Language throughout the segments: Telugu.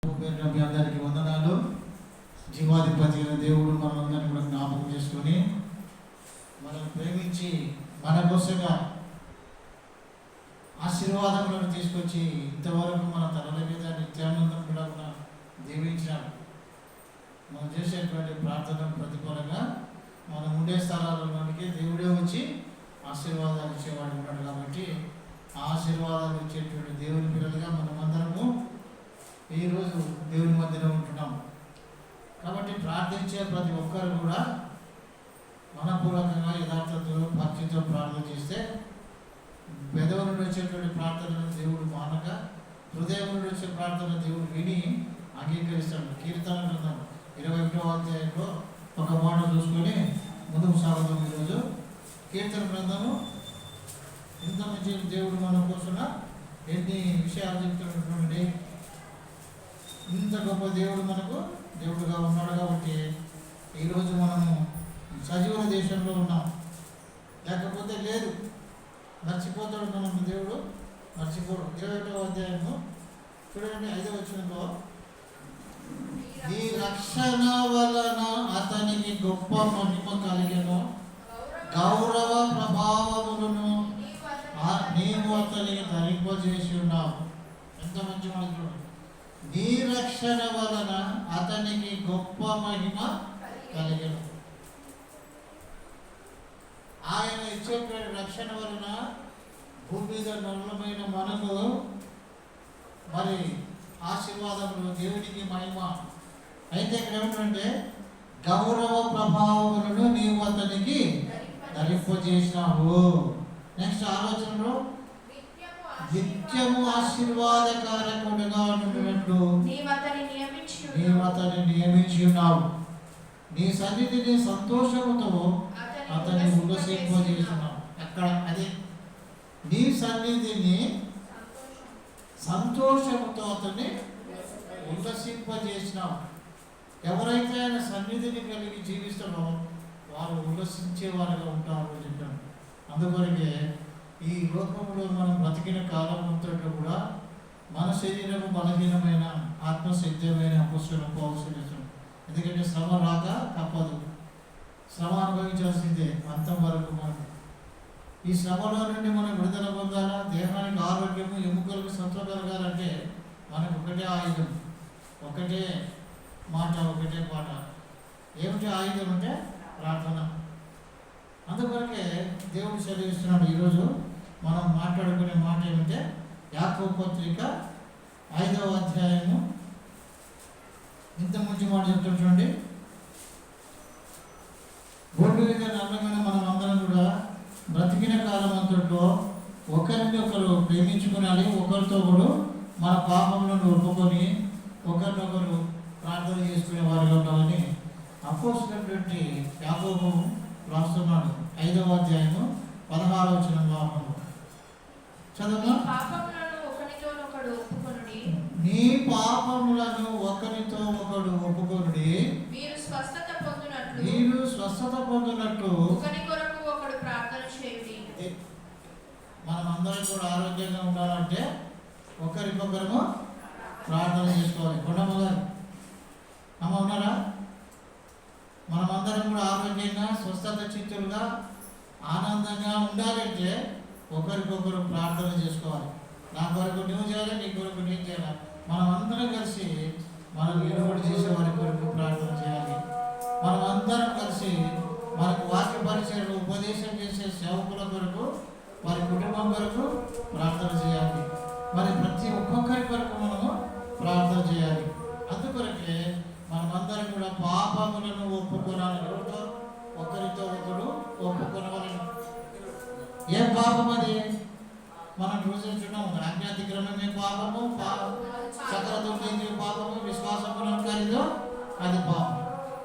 మీ అందరికీ వందనాలు. జీవాధిపతి అయిన దేవుడు మనందరినీ కూడా జ్ఞాపకం చేసుకొని మనల్ని ప్రేమించి మన కోసంగా ఆశీర్వాదములను తీసుకొచ్చి ఇంతవరకు మన తలల మీద నిత్యానందం కూడా దీవించినాడు. మనం చేసేటువంటి ప్రార్థన ప్రతిఫలంగా మనం ఉండే స్థలాలలోనికి దేవుడే వచ్చి ఆశీర్వాదాలు ఇచ్చేవాడు ఉన్నాడు. కాబట్టి ఆ ఆశీర్వాదాలు ఇచ్చేటువంటి దేవుని పిల్లలుగా మనమందరము ఈరోజు దేవుని మధ్యలో ఉంటున్నాం. కాబట్టి ప్రార్థించే ప్రతి ఒక్కరు కూడా మనపూర్వకంగా యథార్థతో భక్తితో ప్రార్థన చేస్తే పెదవుల నుండి వచ్చేటువంటి ప్రార్థనను దేవుడు మానక హృదయం నుండి వచ్చే ప్రార్థన దేవుడు విని అంగీకరిస్తాడు. కీర్తన గ్రంథం 21వ అధ్యాయంలో ఒక మాట చూసుకొని ముందుకు సాగుతాం. ఈరోజు కీర్తన గ్రంథము ఇంత మంచి దేవుడు మన కోసం ఎన్ని విషయాలు చెప్తున్నటువంటి ఇంత గొప్ప దేవుడు మనకు దేవుడుగా ఉన్నాడు. కాబట్టి ఈరోజు మనము సజీవుల దేశంలో ఉన్నాం. లేకపోతే లేదు, మర్చిపోతాడు మనం. దేవుడు మర్చిపోడు. 21వ అధ్యాయము చూడండి 5వ వచనంలో, ఈ రక్షణ వలన అతనికి గొప్ప మహిమ కలిగెను, గౌరవ ప్రభావములను నీవు అతనికి ధరింపజేసి ఉన్నావు. ఎంత మంచి మాట చూడండి. నీ రక్షణ వలన అతనికి గొప్ప మహిమ కలిగెను. ఆయన ఇచ్చేటువంటి రక్షణ వలన భూమి మీద నరులమైన మనకు మరి ఆశీర్వాదములు, దేవునికి మహిమ. అయితే ఇక్కడ ఏమిటంటే గౌరవ ప్రభావములను నీవు అతనికి ధరింపజేసినావు. నెక్స్ట్ ఆలోచనలో నిత్యము ఆశీర్వాదకారకుడుగా ఉండునట్లు నీవు అతన్ని నియమించి ఉన్నావు. నీ సన్నిధిని సంతోషముతో అతన్ని ఉల్లసింపజేస్తున్నావు. అక్కడ అది నీ సన్నిధిని సంతోషముతో అతన్ని ఉల్లసింపజేసినావు. ఎవరైతే ఆయన సన్నిధిని కలిగి జీవిస్తారో వారు ఉల్లసించేవారుగా ఉంటారు చెప్పాను. అందుకొరకే ఈ లోకంలో మనం బ్రతికిన కాలం అంతా కూడా మన శరీరము బలహీనమైన ఆత్మశక్తమైన అపొస్తలుడు పౌలు చేస్తున్నాం. ఎందుకంటే శ్రమ రాక తప్పదు, శ్రమ అనుభవించాల్సిందే అంతం వరకు. మనం ఈ శ్రమలో నుండి మనం విడుదల పొందాలా, దేహానికి ఆరోగ్యము, ఎముకలకు సత్వ కలగాలంటే మనకు ఒకటే ఆయుధం, ఒకటే మాట, ఒకటే పాట. ఏమిటి ఆయుధం అంటే ప్రార్థన. అందుకొరకే దేవుడు సెలవిస్తున్నాడు. ఈరోజు మనం మాట్లాడుకునే మాట ఏమంటే యాకోబు పత్రిక 5వ అధ్యాయము ఇంత మంచి మాట చెప్తాడు చూడండి. భూమి మీద నమ్మకమైన మనం అందరం కూడా బ్రతికిన కాలం అంతట్లో ఒకరిని ఒకరు ప్రేమించుకునాలి, ఒకరితో కూడా మన పాపములను ఒప్పుకొని ఒకరినొకరు ప్రార్థన చేసుకునే వారుగా ఉండాలని అపోస్తలుడైనటువంటి యాకోబు రాస్తున్నాడు. 5వ అధ్యాయము 16వ వచనంలో చదువు. నీ పాపములను ఒకరితో ఒకడు ఒప్పుకొనుడి, మీరు స్వస్థత పొందునట్లు మనం అందరం కూడా ఆరోగ్యంగా ఉండాలంటే ఒకరికొకరము ప్రార్థన చేసుకోవాలి. కొండమ్మ గారు అమ్మ ఉన్నారా? మనమందరం కూడా ఆరోగ్యంగా స్వస్థత చిత్తులుగా ఆనందంగా ఉండాలంటే ఒకరికొకరు ప్రార్థన చేసుకోవాలి. నా కొరకు నువ్వు చేయాలి, నీ కొరకు నేను చేయాలి. మనం అందరం కలిసి మనం ఏర్పాటు చేసే వారి కొరకు ప్రార్థన చేయాలి. మనం అందరం కలిసి మనకు వాక్య పరిచయం ఉపదేశం చేసే సేవకుల కొరకు, వారి కుటుంబం కొరకు ప్రార్థన చేయాలి. మరి ప్రతి ఒక్కొక్కరి కొరకు మనము ప్రార్థన చేయాలి. అందుకొరకే మనమందరం కూడా పాపములను ఒప్పుకోవాలి. ఒకరితో ఒకరు ఒప్పుకొనవలను. ఏ పాపం అది? మనం చూస్తున్నాము. అజ్ఞాతిక్రమమే పాపము, సకల దుర్నీతి పాపము, విశ్వాసములో అది పాపం.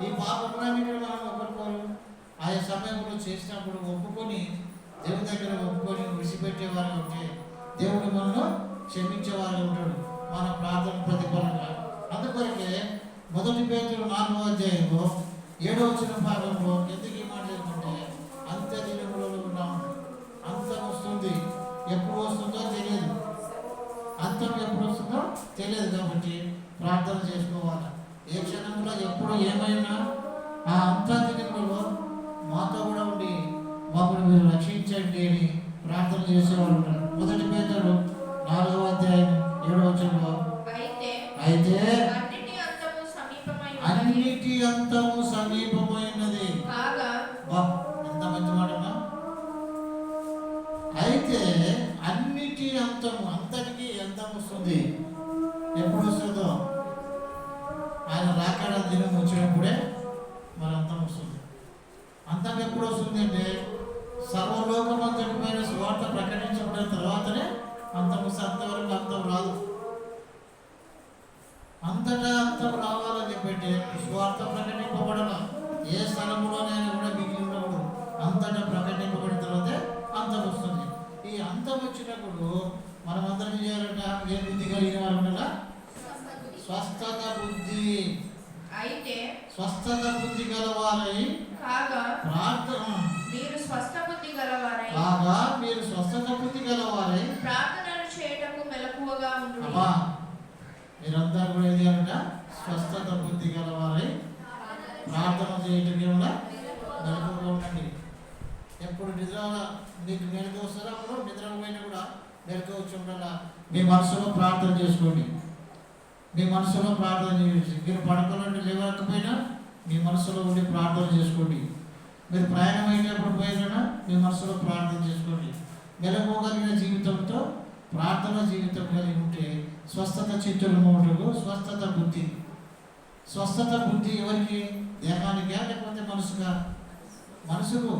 ఈ పాపములన్నిటిని మనం ఒకరికొకరు ఆయా సమయంలో చేసినప్పుడు ఒప్పుకొని దేవుని దగ్గర ఒప్పుకొని విడిచిపెట్టేవారు ఉంటే దేవుడు మనను క్షమించేవారు ఉంటాడు మన ప్రార్థన ప్రతిఫలంగా. అందుకొరకే 1 పేతురు 4వ అధ్యాయంలో 7వ వచన భాగంలో ఎందుకు ఈ మాట చెప్తుంటే అంత్య దినములలో ఉన్నాం. అంతం వస్తుంది, ఎప్పుడు వస్తుందో తెలియదు. అంతం ఎప్పుడు వస్తుందో తెలియదు. కాబట్టి ప్రార్థన చేసుకోవాలి. ఏ క్షణంలో ఎప్పుడు ఏమైనా ఆ అంతా దినములలో మాతో కూడా ఉండి మమ్మల్ని మీరు రక్షించండి అని ప్రార్థన చేసేవాళ్ళు ఉంటారు. 1 పేతురు 4వ అధ్యాయం 7వ వచనంలో అయితే అన్నిటి అంతము సమీపమైనది. ఎంత మంచి మాట. అయితే అన్నిటి అంతము, అంతటికి అంతం వస్తుంది. ఎప్పుడు వస్తుందో ఆయన రాకడ దినం వచ్చినప్పుడే మన అంతం వస్తుంది. అంతం ఎప్పుడు వస్తుంది అంటే సర్వలోకమంతటి పైన సువార్త ప్రకటించబడిన తర్వాతనే అంతం వస్తుంది. అంతవరకు అంతం రాదు. అంతటా అంతం రావాలని చెప్పంటే సువార్త ప్రకటింపబడాల. ఏ స్థలంలోనైనా కూడా మిగిలి ఉండకూడదు. అంతటా ప్రకటింపబడిన తర్వాతే అంతం వస్తుంది. ఈ అంతం వచ్చినప్పుడు మనం అందరం చేయాలంట ఏ బుద్ధి కలిగిన వారు ఉండాలా? స్వస్థత బుద్ధి. అయితే స్వస్థత బుద్ధి గలవారై ప్రార్థన మీరు స్వస్థత బుద్ధి గలవారై ప్రార్థనలు చేయటకు మెలకువగా ఉండండి. మీరందరూ కూడా ఏది అంటే స్వస్థత బుద్ధి గలవారై ప్రార్థన చేయటం మెలకువగా ఉండండి. ఎప్పుడు నిద్ర మీకు మెలకు వస్తారో అప్పుడు నిద్ర పోయినా కూడా మెలకు వచ్చి ఉండాలా. మీ మనసులో ప్రార్థన చేసుకోండి. మీ మనసులో ప్రార్థన చేసి మీరు పడకలంటే లేవకపోయినా మీ మనసులో ఉండి ప్రార్థన చేసుకోండి. మీరు ప్రయాణం అయినప్పుడు పోయినా మీ మనసులో ప్రార్థన చేసుకోండి. మెలకువగలిగిన జీవితంతో ప్రార్థన జీవితం కలిగి ఉంటే స్వస్థత చిత్తులకు స్వస్థత బుద్ధి. స్వస్థత బుద్ధి ఎవరికి? దేహానికా లేకపోతే మనసుగా? మనసుకు.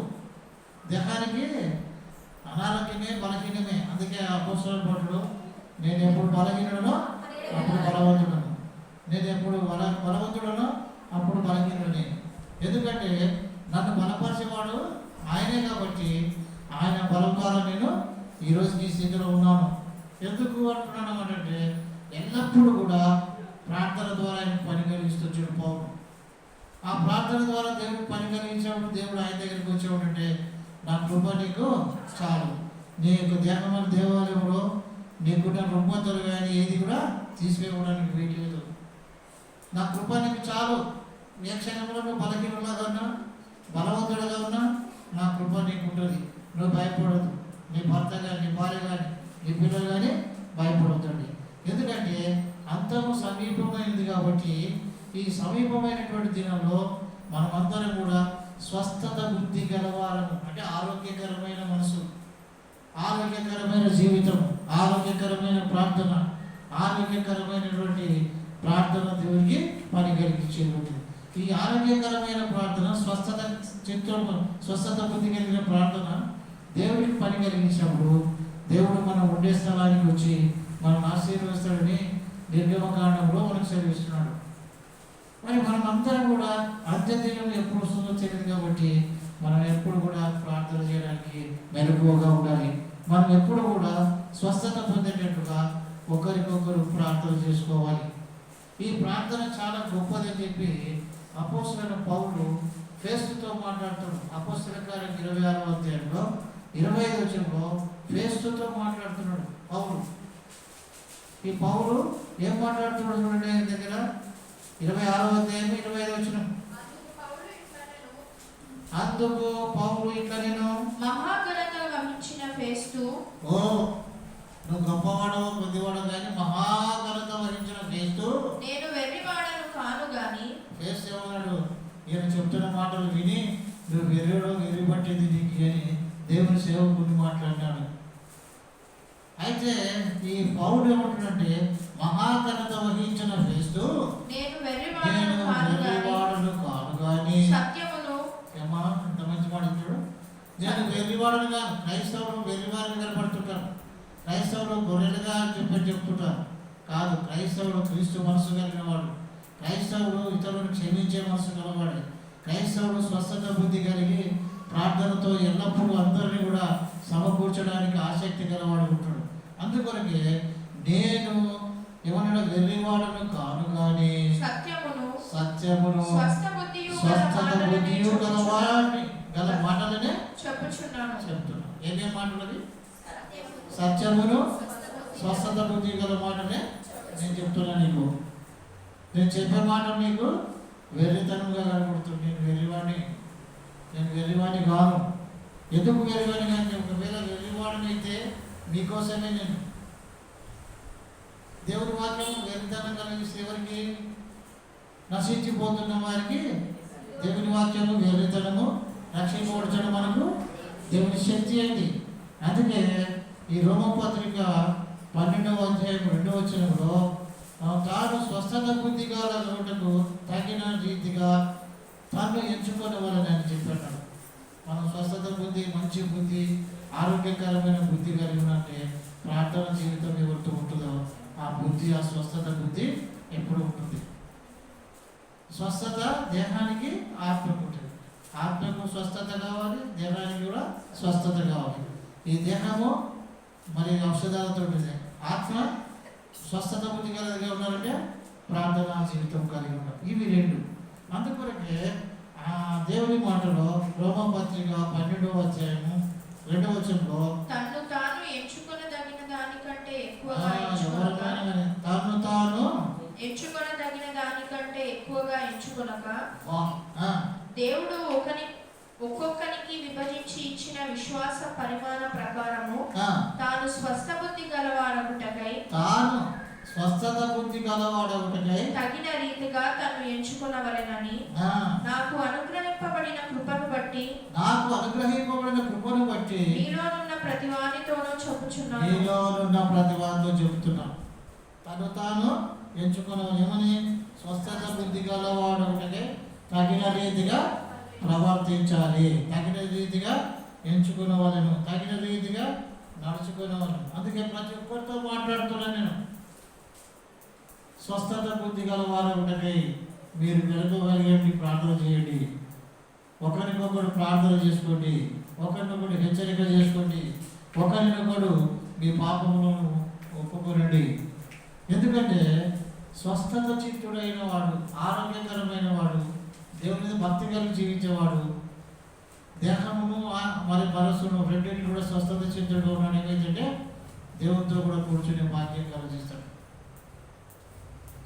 దేహానికి అనారోగ్యమే బలహీనమే. అందుకే అపోస్తలుల పౌలు నేను ఎప్పుడు బలహీనుడనో అప్పుడు బలవంతుడను, నేను ఎప్పుడు బలవంతుడనో అప్పుడు బలహీనుడనే. ఎందుకంటే నన్ను బలపరిచేవాడు ఆయనే కాబట్టి ఆయన బలం ద్వారా నేను ఈరోజు ఈ స్థితిలో ఉన్నాను. ఎందుకు అంటున్నాను అంటే ఎల్లప్పుడూ కూడా ప్రార్థన ద్వారా ఆయన పని కలిగిస్తూ పౌలు. ఆ ప్రార్థన ద్వారా దేవుడు పని కలిగించేవాడు. దేవుడు ఆయన దగ్గరికి వచ్చేవాడు అంటే నా కృప నీకు చాలు. నీ యొక్క దేహమైన దేవాలయంలో నీకున్న రుగ్మతలు కానీ ఏది కూడా తీసివేయడానికి వీలేదు. నా కృప నీకు చాలు. ఏ క్షణంలో నువ్వు బలహీనులాగా ఉన్నా బలవంతుడుగా ఉన్నా నా కృప నీకు ఉంటుంది. నువ్వు భయపడదు. నీ భర్త కానీ నీ భార్య కానీ నీ పిల్లలు కానీ భయపడవుతుంది. ఎందుకంటే అంతము సమీపమైనది కాబట్టి ఈ సమీపమైనటువంటి దినంలో మనమందరం కూడా స్వస్థత బుద్ధి గలవారము అంటే ఆరోగ్యకరమైన మనసు, ఆరోగ్యకరమైన జీవితం, ఆరోగ్యకరమైన ప్రార్థన, ఆరోగ్యకరమైనటువంటి ప్రార్థన దేవుడికి పని కలిగించేది. ఈ ఆరోగ్యకరమైన ప్రార్థన స్వస్థత చిత్తం, స్వస్థత బుద్ధి కలిగిన ప్రార్థన దేవుడికి పని కలిగించినప్పుడు దేవుడు మనం ఉండే స్థలానికి వచ్చి మనం ఆశీర్వదిస్తాడని నిర్గమకాండంలో మనకు సెలవిస్తున్నాడు. మరి మనం అందరం కూడా అంత్యదినం ఎప్పుడు వస్తుందో తెలియదు కాబట్టి మనం ఎప్పుడు కూడా ప్రార్థన చేయడానికి మెలకువగా ఉండాలి. మనం ఎప్పుడు కూడా స్వస్థత పొందేటట్టుగా ఒకరికొకరు ప్రార్థన చేసుకోవాలి. ఈ ప్రార్థన చాలా గొప్పదని చెప్పి అపోస్తలుడైన పౌలు ఫేస్తుతో మాట్లాడుతాడు. అపోస్తల కార్యం 26వ అధ్యాయంలో 25వ వచనంలో ఫేస్తుతో మాట్లాడుతున్నాడు పౌలు. ఈ పౌలు ఏం మాట్లాడుతున్నాడు చూడండి ఆయన దగ్గర 26వ అధ్యాయం 25వ వచనం. అందుకు పౌలు ఇట్లా నేను మహాఘనత వహించిన ఫేస్తు. ఓ నువ్వు గొప్పవాడవు కొద్దివాడు కానీ మహాఘనత వహించిన ఫేస్తు నేను వెర్రివాడను కాను గాని. ఫేస్తు ఏమన్నాడు? నేను చెప్తున్న మాటలు విని నువ్వు వెర్రి పట్టేది నీకు అని దేవుని సేవకుని మాట్లాడినాడు. అయితే ఈ పౌలు ఏమంటాడంటే మహాఘనత వహించిన ఫేస్తు నేను వెర్రివాడను కాను కానీ సత్యమును. ఏమా ఇంత మంచి మాట ఇచ్చాడు. నేను వెర్రివాడను కాదు. క్రైస్తవులు వెర్రివారిని కనపడుతుంటారు. క్రైస్తవులు గొర్రెలుగా చెప్తుంటారు. కాదు, క్రైస్తవుడు క్రీస్తు మనసు కలిగిన వాడు. క్రైస్తవుడు ఇతరులను క్షమించే మనసు గలవాడు. క్రైస్తవుడు స్వస్థత బుద్ధి కలిగి ప్రార్థనతో ఎల్లప్పుడూ అందరినీ కూడా సమకూర్చడానికి ఆసక్తి గలవాడు ఉంటాడు. అందుకొరకే నేను ఏమన్నా వెర్రివాడను కాను కానీ సత్యమును స్వస్థత బుద్ధియు గలవాడిని గల మాటలనే చెప్తున్నా. ఏమేం మాటలది? సత్యమును స్వస్థత బుద్ధి గల మాటనే నేను చెప్తున్నా నీకు. నేను చెప్పే మాట మీకు వెర్రితనంగా కనబడుతుంది. నేను వెర్రివాడిని కాను. ఎందుకు వెర్రివాడిని కానీ, ఒకవేళ వెర్రివాడిని అయితే మీకోసమే నేను. దేవుడి వాక్యం వెర్రితనం కలిగిస్తే ఎవరికి? నశించిపోతున్న వారికి దేవుని వాక్యము వెర్రితనము, రక్షింపబడచడం మనకు దేవుని శక్తి అయింది. అందుకే ఈ రోమపత్రిక 12వ అధ్యాయం 2వ వచనంలో తాను స్వస్థత బుద్ధి కలుగుటకు తగిన రీతిగా తాను ఎంచుకోవాలని చెప్పాడు. మనం స్వస్థత బుద్ధి, మంచి బుద్ధి, ఆరోగ్యకరమైన బుద్ధి కలిగినంటే ప్రార్థన జీవితం ఎవరితో ఉంటుందో ఆ బుద్ధి, ఆ స్వస్థత బుద్ధి ఎప్పుడు ఉంటుంది. స్వస్థత దేహానికి, ఆత్మకు ఉంటుంది. ఆత్మకు స్వస్థత కావాలి, దేహానికి కూడా స్వస్థత కావాలి. ఈ దేహము మరి ఔషధాలతో ఉంటుంది. ఆత్మ స్వస్థత బుద్ధి కలిగి ఉన్నారంటే ప్రార్థనా జీవితం కలిగి ఉన్నారు. ఇవి రెండు. అందుకొరకే దేవుని మాటలో రోమపత్రిక 12వ అధ్యాయము 2వ వచనంలో తన్ను తాను ఎంచుకొనదగిన దానికంటే ఎక్కువగా ఎంచుకొనక దేవుడు ఒక్కొక్కనికి విభజించి ఇచ్చిన విశ్వాస పరిమాణ ప్రకారము తాను స్వస్థత బుద్ధి గలవాడగుటకై తగిన రీతిగా తను ఎంచుకొనవలెనని నాకు అనుగ్రహింపబడిన కృపను బట్టి మీలోనున్న ప్రతివానితోనూ చెప్పుచున్నాను. తను తాను ఎంచుకునేమని స్వస్థత బుద్ధి గలవాడగుటకై తగిన రీతిగా ప్రవర్తించాలి, తగిన రీతిగా ఎంచుకునేవాళ్ళను, తగిన రీతిగా నడుచుకునేవాళ్ళను. అందుకే ప్రతి ఒక్కరితో మాట్లాడుతున్నాను నేను. స్వస్థత బుద్ధి గలవాడగుటకై మీరు వెలుగగలిగండి, ప్రార్థన చేయండి, ఒకరికొకరు ప్రార్థన చేసుకోండి, ఒకరినొకరు హెచ్చరిక చేసుకోండి, ఒకరినొకరు మీ పాపములను ఒప్పుకోనండి. ఎందుకంటే స్వస్థత చిత్తుడైన వాడు, ఆరోగ్యకరమైన వాడు, దేవుని మీద భక్తి కలిగి జీవించేవాడు, దేహమును మరి మనసును రెండింటిని కూడా స్వస్థత చిత్తుడు ఉన్నాడు. ఏమైందంటే దేవునితో కూడా కూర్చునే భాగ్యం కలిగిస్తాడు.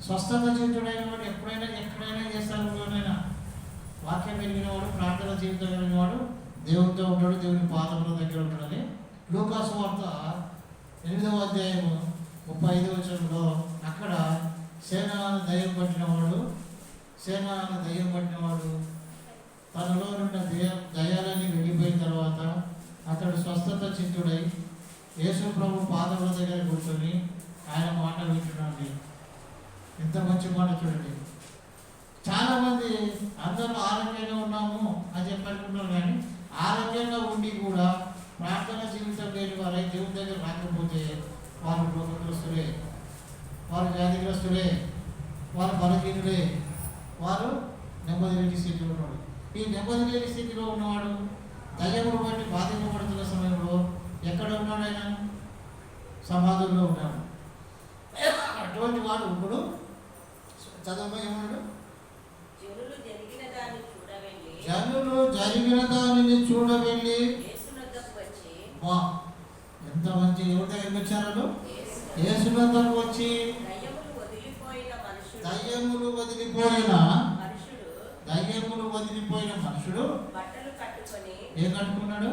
స్వస్థత చిత్తుడైన వాడు ఎప్పుడైనా ఎక్కడైనా చేస్తాడునైనా వాక్యం కలిగిన వాడు, ప్రార్థన జీవితం కలిగిన వాడు దేవునితో ఉంటాడు, దేవుని పాదముల దగ్గర ఉంటాడని లూకాసు వార్త 8వ అధ్యాయము 35వ వచనంలో అక్కడ సేనాను దయ్యం పట్టినవాడు తనలో ఉన్న దయ్యాలని వెళ్ళిపోయిన తర్వాత అతడు స్వస్థత చిత్తుడై యేసు ప్రభు పాదముల దగ్గర కూర్చొని ఆయన మాట వింటున్నాడు. ఎంత మంచి మాట చూడండి. చాలామంది అందరూ ఆరోగ్యంగా ఉన్నాము అని చెప్పనుకుంటున్నారు, కానీ ఆరోగ్యంగా ఉండి కూడా ప్రార్థన జీవితం లేని వారై దేవుని దగ్గర రాకపోతే వారు రోగగ్రస్తులే, వారు వ్యాధిగ్రస్తులే, వారు బలహీనులే, వారు నెమ్మది లేని స్థితిలో ఉన్నాడు. ఈ నెమ్మది లేని స్థితిలో ఉన్నవాడు దయ్యమును బట్టి బాధింపబడుతున్న సమయంలో ఎక్కడ ఉన్నాడు? ఆయన సమాధుల్లో ఉన్నాడు. అటువంటి వాడు ఇప్పుడు చదువు ఏమన్నాడు? జనులు జరిగిన దానిని చూడవెళ్ళి ఎంత మంచి ఎవరి దగ్గరికి వచ్చారు? యేసు వద్దకు వచ్చి దయ్యములు వదిలిపోయిన మనుషుడు ఏం కట్టుకున్నాడు?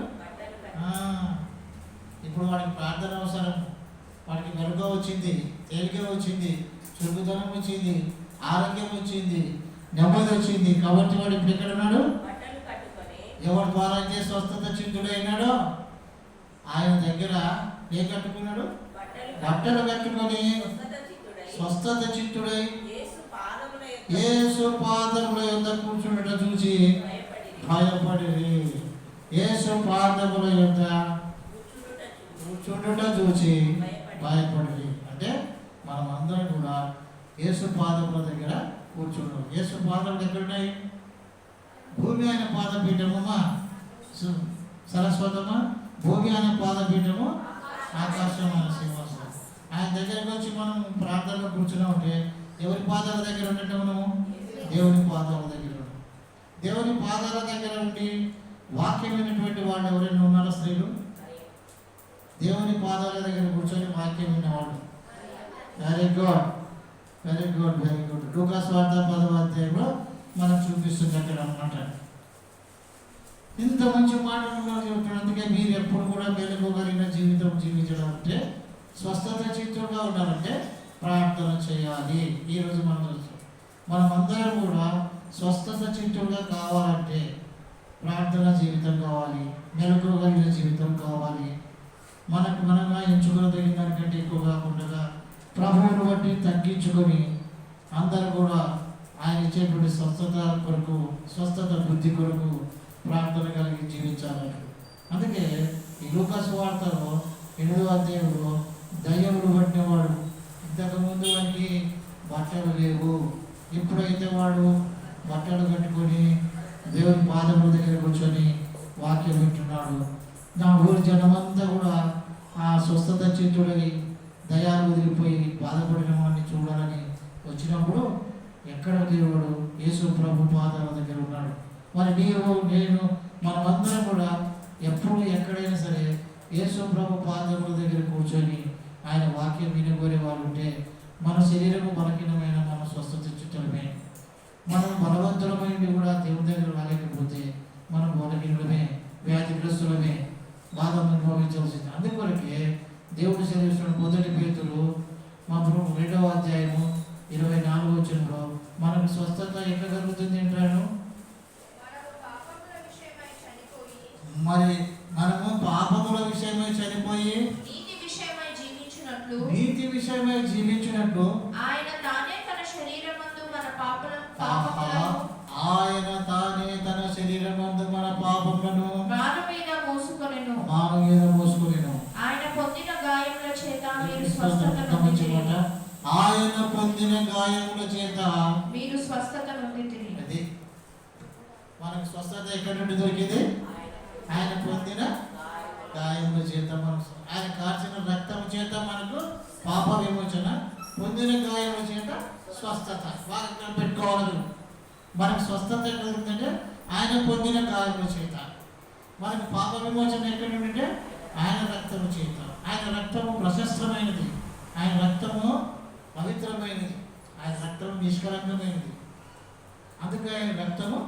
ఇప్పుడు వాడికి ప్రార్థన అవసరం, వాడికి మెరుగు వచ్చింది, తేలిక వచ్చింది, చురుకుదనం వచ్చింది, ఆరోగ్యం వచ్చింది, నెమ్మది వచ్చింది. కాబట్టి వాడు ఇప్పుడు ఎక్కడ ఉన్నాడు? ఎవరి ద్వారా అయితే స్వస్థత చిత్తుడైనాడో ఆయన దగ్గర ఏం కట్టుకున్నాడు? బట్టలు కట్టుకొని స్వస్థత చిత్తుడై యేసు పాదముల యొద్ద కూర్చుండట చూసి భయపడిరి. యేసు పాదముల యొద్ద కూర్చుండుట చూసి భయపడిరి. అంటే మనం అందరం కూడా యేసు పాదముల దగ్గర కూర్చున్నాం. యేసు పాదములు ఎక్కడున్నాయి? భూమి ఆయన పాదపీఠమమ్మా సరస్వతమా, భూమి ఆయన పాదపీఠము, ఆకాశం ఆయన సింహాసనం. ఆయన దగ్గరకు వచ్చి మనం ప్రార్థనలో కూర్చున్నా ఉంటే ఎవరి పాదాల దగ్గర ఉన్నట్టు మనము దేవుని పాదాల దగ్గర ఉన్నాం. దేవుని పాదాల దగ్గర ఉండి వాక్యమైనటువంటి వాళ్ళు ఎవరైనా ఉన్నారా? స్త్రీలు దేవుని పాదాల దగ్గర కూర్చొని వాక్యం విన్నవాడు. Very good. Very good, very good. లూకాసు వార్త 10వ అధ్యాయంలో మనకు చూపిస్తుంది అక్కడ అన్నమాట. ఇంత మంచి మాటలు చెబుతున్నాడు. అందుకే మీరు ఎప్పుడు కూడా మెలుగుగలిగిన జీవితం జీవించడం అంటే, స్వస్థత చిత్తుగా ఉండాలంటే ప్రార్థన చేయాలి. ఈరోజు మనం చూస్తాం, మనమందరం కూడా స్వస్థత చిత్తుగా కావాలంటే ప్రార్థన జీవితం కావాలి, మెలుగుగలిగిన జీవితం కావాలి. మనకు మనగా ఎంచుకోదగిన దానికంటే ఎక్కువ కాకుండా ప్రభువును బట్టి తగ్గించుకొని అందరూ కూడా ఆయన ఇచ్చేటువంటి స్వస్థత కొరకు, స్వస్థత బుద్ధి కొరకు ప్రార్థన కలిగి జీవించాలని. అందుకే ఈ లూకాసు వార్తలో 8వ అధ్యాయంలో దయ్యములు పట్టినవాడు, ఇంతకుముందు వానికి బట్టలు లేవు, ఇప్పుడైతే వాడు బట్టలు కట్టుకొని దేవుని పాదముల దగ్గర కూర్చొని వాక్యం వింటున్నాడు. నా ఊరి జనమంతా కూడా ఆ స్వస్థత చిత్తుడని దయాలు వదిలిపోయి బాధపడిన వాడిని చూడాలని వచ్చినప్పుడు ఎక్కడ దేవుడు యేసు ప్రభు పాదాల దగ్గర ఉన్నాడు. మరి నీవు నేను మనమందరం కూడా ఎప్పుడు ఎక్కడైనా సరే యేసు ప్రభు పాదముల దగ్గర కూర్చొని ఆయన వాక్యం వినగోరే వాళ్ళు ఉంటే మన శరీరము బలహీనమైన మన స్వస్థత చిత్తమే. మనం బలవంతులమైంది కూడా దేవుని దగ్గర రాలేకపోతే మనం బలహీనులమే, వ్యాధిగ్రస్తులమే, బాధ అనుభవించవలసింది. అందుకొరకే దేవుడు సెలవిస్తున్న 1 పేతురు 2వ అధ్యాయము 24వ వచనంలో మనకు స్వస్థత ఎక్కడ కలుగుతుంది అంటాడు. మరి మనము పాపముల విషయమై చనిపోయి నీతి విషయమై జీవించినట్లు ఆయన తానే తన శరీరమందు మన పాపములను మాను మీద మోసుకొనెను. ఆయన పొందిన గాయముల చేత మీరు స్వస్థత నొందితిరి. ఆయన పొందిన గాయముల చేత మీరు స్వస్థత నొందితిరి. అది మనకు స్వస్థత ఎక్కడి నుండి దొరికింది? ఆయన పొందిన గాయముల చేత, ఆయన కార్చిన రక్తము చేత మనకు పాప విమోచన, పొందిన గాయముల చేత స్వస్థత. బాగా పెట్టుకోవాలి. మనకు స్వస్థత ఎక్కడ ఉందంటే ఆయన పొందిన గాయముల చేత. మనకు పాప విమోచన ఎక్కడ ఉందంటే ఆయన రక్తము చేత. ఆయన రక్తము ప్రశస్తమైనది, ఆయన రక్తము పవిత్రమైనది, ఆయన రక్తము నిష్కలంకమైనది. అందుకే ఆయన రక్తము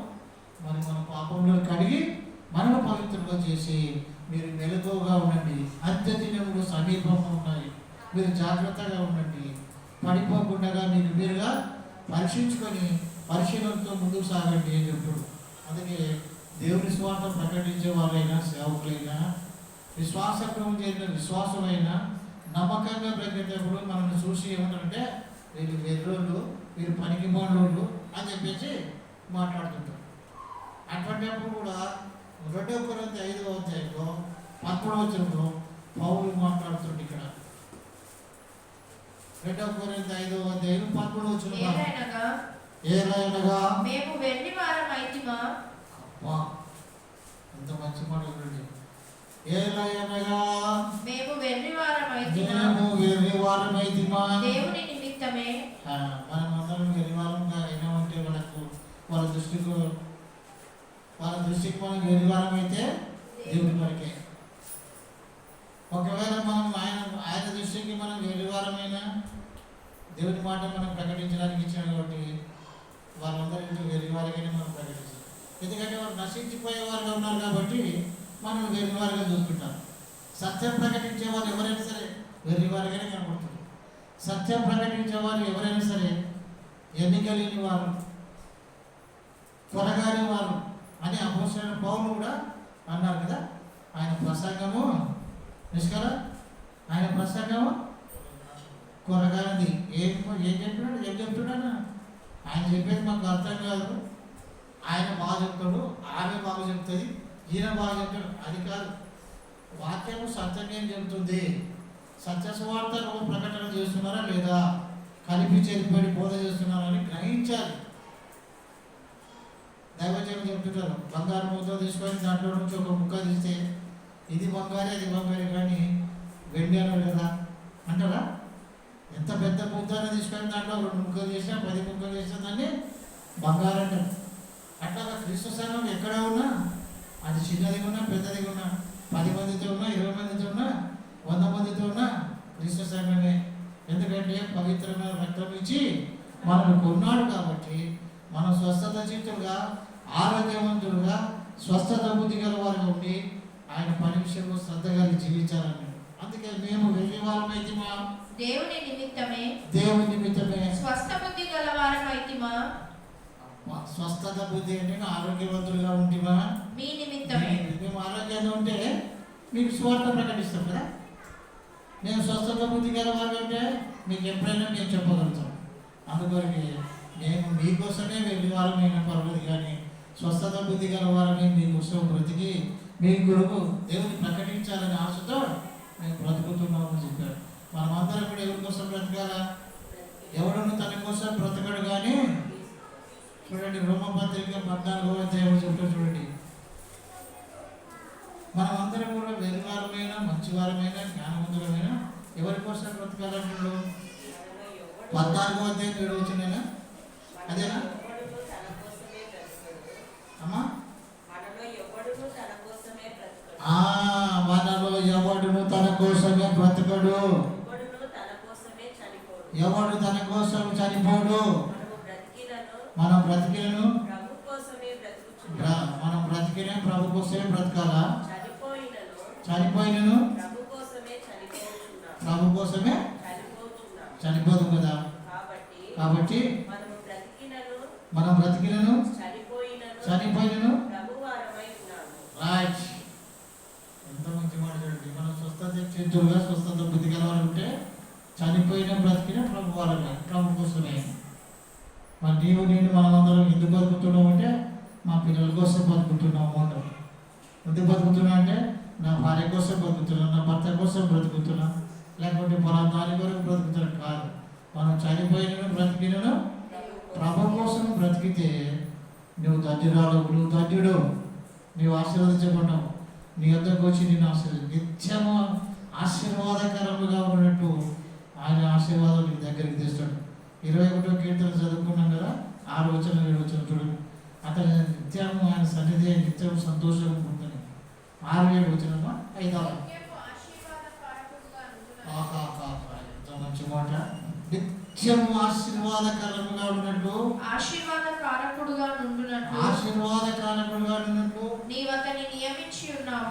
మరి మన పాపంలో కడిగి మనము పవిత్రంగా చేసి, మీరు మెలకువగా ఉండండి, అత్యధికములు సమీపంగా ఉన్నాయి, మీరు జాగ్రత్తగా ఉండండి, పడిపోకుండా మీకు మీరుగా పరీక్షించుకొని పరిశీలనతో ముందుకు సాగండి అని చెప్తాడు. అందుకే దేవుని స్వార్థం ప్రకటించే వారైనా, సేవకులైనా, విశ్వాసక్రమం చేసిన విశ్వాసులైనా నమ్మకంగా ప్రకటించేప్పుడు మనల్ని చూసి ఏమంటారంటే వీళ్ళు వెర్రోళ్ళు, వీళ్ళు పనికి మాలోళ్ళు అని చెప్పేసి మాట్లాడుతుంటారు. అటువంటిప్పుడు కూడా 2 కొరింథీ 5వ అధ్యాయంలో 11వ వచనంలో పౌలు మాట్లాడుతుంది. ఇక్కడ 2 కొరింథీ 5వ అధ్యాయం 11వ వచనంలో ఏలయనగా మేము వెర్రివారమైతిమా. ఎంత మంచి మాట ఉంది. ఏలయనగా మేము వెర్రివారమైతిమా దేవుని నిమిత్తమే. మనం అందరం వెర్రివారంగా అయినా ఉంటే వాళ్ళ దృష్టికి మనం వెర్రివారం అయితే దేవుడి కొరకే. ఒకవేళ మనం ఆయన దృష్టికి మనం వెర్రివారమైనా దేవుని మాట మనం ప్రకటించడానికి ఇచ్చాం కాబట్టి వాళ్ళందరూ వెర్రివారిగానే మనం ప్రకటించాలి. ఎందుకంటే వారు నశించిపోయేవారుగా ఉన్నారు కాబట్టి మనం వెర్రివారిగా చూసుకుంటాం. సత్యం ప్రకటించే వారు ఎవరైనా సరే వెర్రివారిగానే కనబడుతుంది. సత్యం ప్రకటించే వారు ఎవరైనా సరే ఎన్నికలేని వారు, కొరగాని వారు అని అపోస్తలుడైన పౌలు కూడా అన్నారు కదా. ఆయన ప్రసంగము నిష్కల, ఆయన ప్రసంగము కొరగానిది. ఏం చెప్తున్నాడు? ఆయన చెప్పేది మాకు అర్థం కాదు. ఆయన బాగా చెప్తాడు, ఆమె బాగా చెప్తుంది, ఈయన బాగా చెప్తాడు. అది కాదు. వాక్యము సత్యం ఏం చెబుతుంది? సత్య సువార్త ప్రకటన చేస్తున్నారా లేదా, కనిపించేది పడి బోధ చేస్తున్నారా అని గ్రహించాలి. దైవజనం చెప్తుంటారు, బంగారు ముద్ద తీసుకొని దాంట్లో నుంచి ఒక ముక్క తీస్తే ఇది బంగారే అది బంగారే కానీ వెండి అన్నాడు కదా అంటారా? ఎంత పెద్ద ముద్దని తీసుకొని దాంట్లో 2 ముక్కలు చేసినా 10 ముక్కలు చేసినా దాన్ని బంగారు అంటారు. అట్లాగా క్రీస్తు సంఘం ఎక్కడ ఉన్నా, అది చిన్నదిగా ఉన్నా పెద్దదిగా ఉన్నా, 10 మందితో ఉన్నా 20 మందితో ఉన్నా 100 మందితో ఉన్నా క్రీస్తు సంఘమే. ఎందుకంటే పవిత్రమైన రక్తం ఇచ్చి మనల్ని కొన్నాడు కాబట్టి మనం స్వస్థత చిత్తులుగా, ఆరోగ్యవంతులుగా, స్వస్థత బుద్ధి గల వారిగా ఉండి ఆయన పని విషయంలో శ్రద్ధ కలిగి జీవించాలన్నాడు. అందుకే మేము వెర్రివారమైతే దేవుని నిమిత్తమే స్వస్థ బుద్ధి గలవారమైతిమా. స్వస్థత బుద్ధి అంటే ఆరోగ్యవంతులుగా ఉంటిమా మీ నిమిత్తమే. మేము ఆరోగ్యంగా ఉంటే మీకు స్వార్థ ప్రకటిస్తాం కదా. నేను స్వస్థత బుద్ధి గలవారు అంటే మీకు ఎప్పుడైనా మేము చెప్పగలుగుతాం. అందుకొరికి మేము మీకోసమే వెర్రివారమైన పర్లేదు, కానీ స్వస్థత బుద్ధి గలవారమే మీకోసం బ్రతికి మీ కొరకు దేవుని ప్రకటించాలనే ఆశతో మేము బ్రతుకుతున్నామని చెప్పాడు. మనమందరం కూడా ఎవరి కోసం బ్రతకాలా? ఎవడును తన కోసం బ్రతకడు. కానీ చూడండి, రోమపత్రిక 14వ అధ్యాయం చెప్తాడు చూడండి. మనమందరం కూడా వెర్రివారమైన, మంచివారమైన, జ్ఞానవంతులమైన ఎవరి కోసం బ్రతకాలంటున్నాడు? 14వ అధ్యాయం 7వ వచనం అదేనా అమ్మా? మనలో ఎవడును తన కోసమే బ్రతకడు, ఎవడు తన కోసం చనిపోడు. మనం బ్రతికినను మనం బ్రతికిన ప్రభు కోసమే బ్రతకాలా? చనిపోయినను ప్రభు కోసమే చనిపోదు కదా. కాబట్టి మనం బ్రతికినను చనిపోయినను రైట్. ఎంత మంచి మాట చూడండి. మనం స్వస్థత చేతులుగా, స్వస్థత బుద్ధి గలవారు ఉంటే చనిపోయిన బ్రతికిన ప్రభు వారమే, ప్రభు కోసమే. మరి నీవు నేను మనమందరం ఎందుకు బతుకుతున్నాం అంటే మా పిల్లల కోసం బతుకుతున్నాము అంటారు. ఎందుకు బతుకుతున్నా అంటే నా భార్య కోసం బతుకుతున్నా, నా భర్త కోసం బ్రతుకుతున్నా, లేకపోతే మన దాని కొరకు బ్రతుకుతున్నా కాదు. మనం చనిపోయిన బ్రతికినను ప్రభు కోసం బ్రతికితే నువ్వు ధన్యురాలు, నువ్వు ధన్యుడు, నీవు ఆశీర్వదించబడ్డావు. నీ వద్దకు వచ్చి నేను నిత్యము ఆశీర్వాదకరముగా ఉన్నట్టు ఆయన ఆశీర్వాదం నీ దగ్గరికి తెస్తాడు. 21వ కీర్తన చదువుకున్నాం కదా, 6 వచనం 7 వచనం చూడండి. అతను నిత్యము ఆయన సన్నిధి నిత్యం సంతోషం ఉంటుంది. 6, 7 వచనమా 5. ఎంత మంచి మాట. నిత్యము ఆశీర్వాదకరముగా ఉన్నట్టు, ఆశీర్వాదకారకుడుగా నుండునట్లు నీవు అతన్ని నియమించి ఉన్నావు.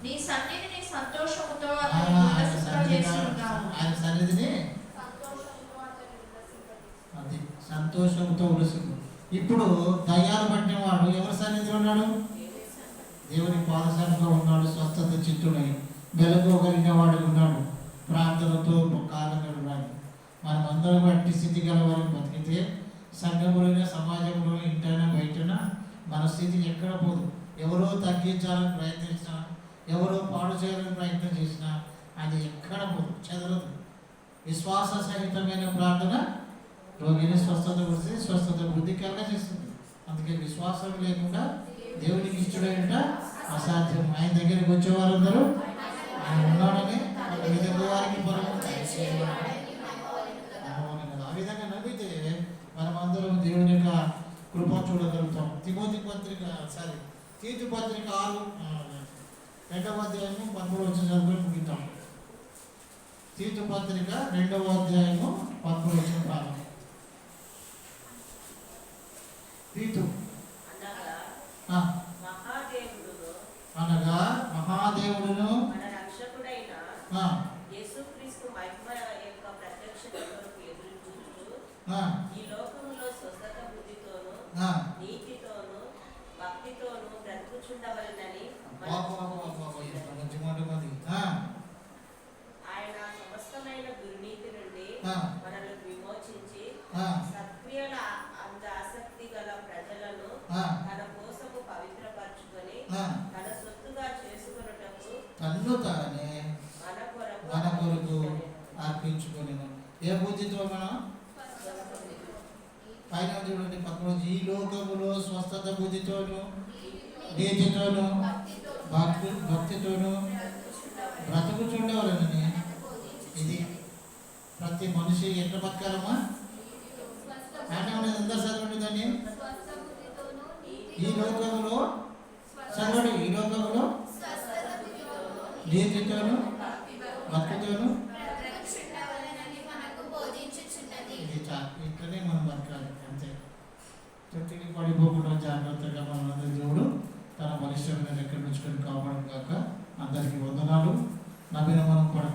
నీ సన్నిధిని సంతోషముతో అతన్ని ఉల్లసింపజేసి ఉన్నావు. ఆయన సన్నిధిని అది సంతోషంతో ఉల్లసింపు. ఇప్పుడు దయ్యాలు పట్టిన వాడు ఎవరి సన్నిధిలో ఉన్నాడు? దేవుని పాదశాలలో ఉన్నాడు. స్వస్థత చిత్తుడై వెలుగోగలిగిన వాడు ఉన్నాడు. ప్రార్థనతో కాలంగా ఉన్నాడు. మనం అందరం బట్టి స్థితి గల వారిని బతికితే సంఘములైన, సమాజంలో, ఇంటైనా బయటనా మన స్థితి ఎక్కడ పోదు. ఎవరో తగ్గించాలని ప్రయత్నించినా, ఎవరో పాడు చేయాలని ప్రయత్నం చేసినా అది ఎక్కడ పోదు, చెదరదు. విశ్వాస సహితమైన ప్రార్థన రోగిని స్వస్థత వస్తుంది, స్వస్థత బుద్ధి కలగజేస్తుంది. అందుకే విశ్వాసం లేకుండా దేవునికి ఇష్టడేంట అసాధ్యం. ఆయన దగ్గరికి వచ్చేవారందరూ ఆయన ఉన్నాడని వారికి ఆ విధంగా నమ్మితే మనం అందరం దేవుని యొక్క కృప చూడగలుగుతాం. తీతు పత్రిక 2వ అధ్యాయము 13వ వచనం చదువుకొని ముగిద్దాం. తీతు పత్రిక 2వ అధ్యాయము 13వ వచనం ప్రారంభం. తీతు అనగా మహాదేవుడును యేసుక్రీస్తు మహిమ యొక్క ప్రత్యక్షత కొరకు ఎదురు చూస్తూ ఈ లోకములో స్వస్థత బుద్ధితోను నీతితోను భక్తితోను బ్రతుకుచుండవలెనని ఆయన సమస్తమైన దుర్నీతి నుండి మనల్ని విమోచించి సత్క్రియల అంత ఆసక్తి గల ప్రజలను తన కోసము పవిత్రపరచుకొని తన సొత్తుగా చేసుకొనుటకు తన్ను తానే మన కొరకు అర్పించుకొని. ఏ బుద్ధితో మనం పైన చూడండి 11, ఈ లోకములో స్వస్థత బుద్ధితోను, నీతితోను, భక్తితోను బ్రతుకుచుండవలనని. ఇది ప్రతి మనిషి ఎట్లా బతకాలమ్మా? అంటే ఎంత చదవండి దాన్ని. ఈ లోకములో చదవండి, ఈ లోకములో నీతితోను, భక్తితోను మనం బతకాలి అంతే. తిరిగి పడిపోకుండా జాగ్రత్తగా మనందరి దేవుడు తన బలిష్టమైన రెక్కలు ఉంచుకొని కాపాడు కాక అందరికీ వందనాలు. నమ్మిన మనం కూడా